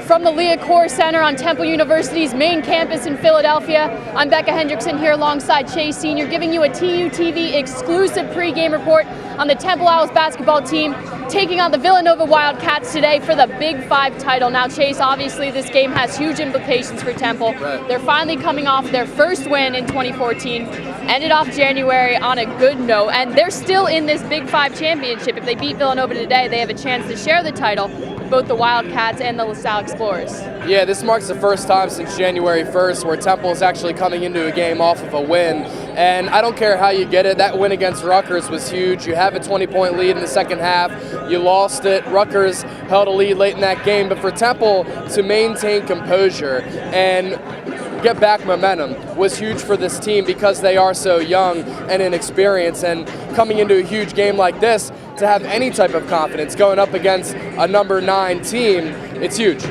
From the Leah Center on Temple University's main campus in Philadelphia, I'm Beccah Hendrickson here alongside Chase Senior, giving you a TUTV exclusive pregame report on the Temple Owls basketball team taking on the Villanova Wildcats today for the Big 5 title. Now, Chase, obviously this game has huge implications for Temple. Right. They're finally coming off their first win in 2014, ended off January on a good note, and they're still in this Big 5 championship. If they beat Villanova today, they have a chance to share the title with both the Wildcats and the LaSalle Explorers. Yeah, this marks the first time since January 1st where Temple is actually coming into a game off of a win. And I don't care how you get it, that win against Rutgers was huge. You have a 20-point lead in the second half. You lost it. Rutgers held a lead late in that game. But for Temple to maintain composure and get back momentum was huge for this team because they are so young and inexperienced. And coming into a huge game like this, to have any type of confidence going up against a number 9 team, it's huge.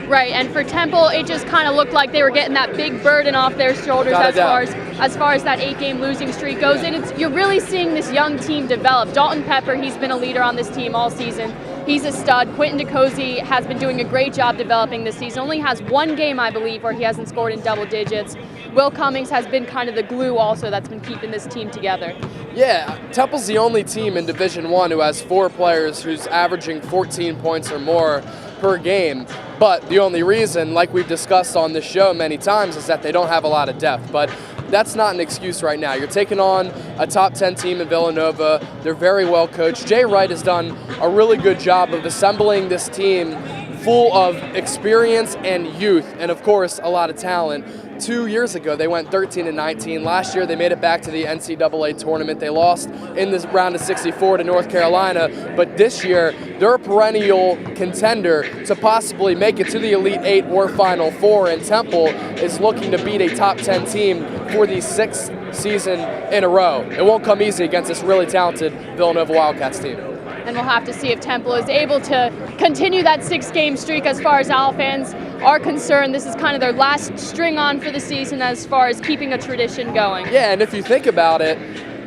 Right, and for Temple, it just kind of looked like they were getting that big burden off their shoulders as far as that 8-game losing streak goes. And you're really seeing this young team develop. Dalton Pepper, he's been a leader on this team all season. He's a stud. Quentin DeCozy has been doing a great job developing this season. Only has one game, I believe, where he hasn't scored in double digits. Will Cummings has been kind of the glue also that's been keeping this team together. Yeah, Temple's the only team in Division I who has 4 players who's averaging 14 points or more per game. But the only reason, like we've discussed on this show many times, is that they don't have a lot of depth. But that's not an excuse right now. You're taking on a top 10 team in Villanova. They're very well coached. Jay Wright has done a really good job of assembling this team full of experience and youth, and of course a lot of talent. 2 years ago, they went 13-19. Last year, they made it back to the NCAA tournament. They lost in this round of 64 to North Carolina, but this year, they're a perennial contender to possibly make it to the Elite 8 or Final 4, and Temple is looking to beat a top 10 team for the 6th season in a row. It won't come easy against this really talented Villanova Wildcats team. And we'll have to see if Temple is able to continue that 6-game streak as far as Owl fans are concerned. This is kind of their last string on for the season as far as keeping a tradition going. Yeah, and if you think about it,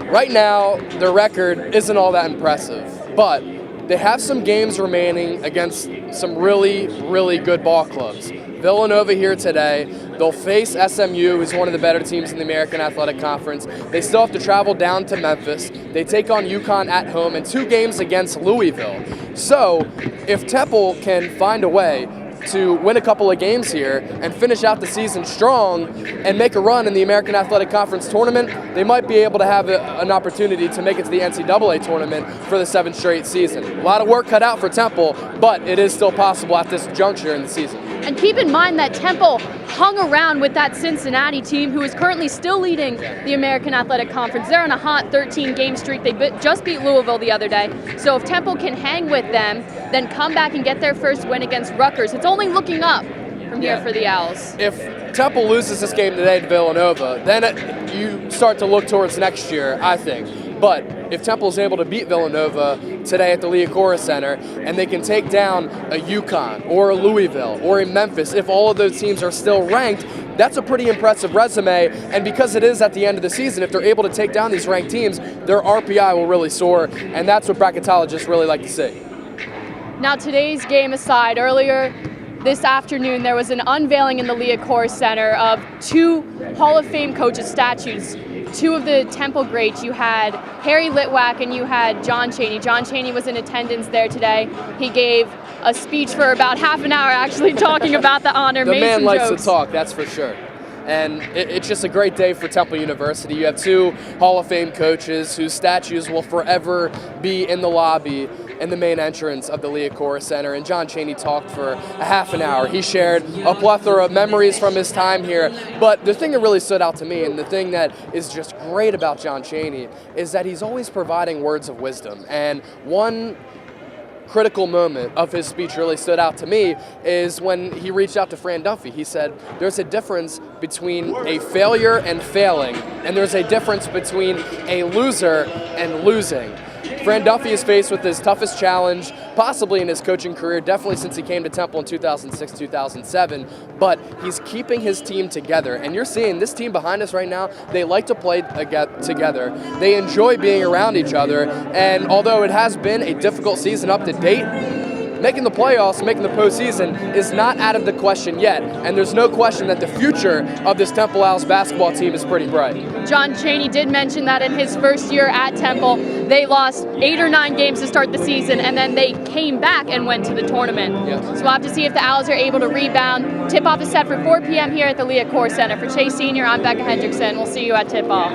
right now their record isn't all that impressive, but they have some games remaining against some really, really good ball clubs. Villanova here today. They'll face SMU, who's one of the better teams in the American Athletic Conference. They still have to travel down to Memphis. They take on UConn at home and 2 games against Louisville. So if Temple can find a way to win a couple of games here and finish out the season strong and make a run in the American Athletic Conference tournament, they might be able to have an opportunity to make it to the NCAA tournament for the 7th straight season. A lot of work cut out for Temple, but it is still possible at this juncture in the season. And keep in mind that Temple hung around with that Cincinnati team, who is currently still leading the American Athletic Conference. They're on a hot 13-game streak. They just beat Louisville the other day. So if Temple can hang with them, then come back and get their first win against Rutgers, it's only looking up from here for the Owls. If Temple loses this game today to Villanova, then you start to look towards next year, I think. But if Temple is able to beat Villanova today at the Leah Center, and they can take down a UConn or a Louisville or a Memphis, if all of those teams are still ranked, that's a pretty impressive resume. And because it is at the end of the season, if they're able to take down these ranked teams, their RPI will really soar, and that's what bracketologists really like to see. Now, today's game aside, earlier this afternoon there was an unveiling in the Leah Center of 2 Hall of Fame coaches' statues. 2 of the Temple greats. You had Harry Litwack and you had John Chaney. John Chaney was in attendance there today. He gave a speech for about half an hour actually talking about the honor. The man likes to talk, that's for sure. And it's just a great day for Temple University. You have 2 Hall of Fame coaches whose statues will forever be in the lobby in the main entrance of the Leah Center. And John Chaney talked for a half an hour. He shared a plethora of memories from his time here. But the thing that really stood out to me, and the thing that is just great about John Chaney, is that he's always providing words of wisdom. And one critical moment of his speech really stood out to me is when he reached out to Fran Duffy. He said, there's a difference between a failure and failing, and there's a difference between a loser and losing. Fran Duffy is faced with his toughest challenge possibly in his coaching career, definitely since he came to Temple in 2006-2007, but he's keeping his team together. And you're seeing this team behind us right now, they like to play together. They enjoy being around each other, and although it has been a difficult season up to date, making the playoffs, making the postseason is not out of the question yet. And there's no question that the future of this Temple Owls basketball team is pretty bright. John Chaney did mention that in his first year at Temple, they lost 8 or 9 games to start the season, and then they came back and went to the tournament. Yeah. So we'll have to see if the Owls are able to rebound. Tip-off is set for 4 p.m. here at the Leah Core Center. For Chase Senior, I'm Beccah Hendrickson. We'll see you at tip-off.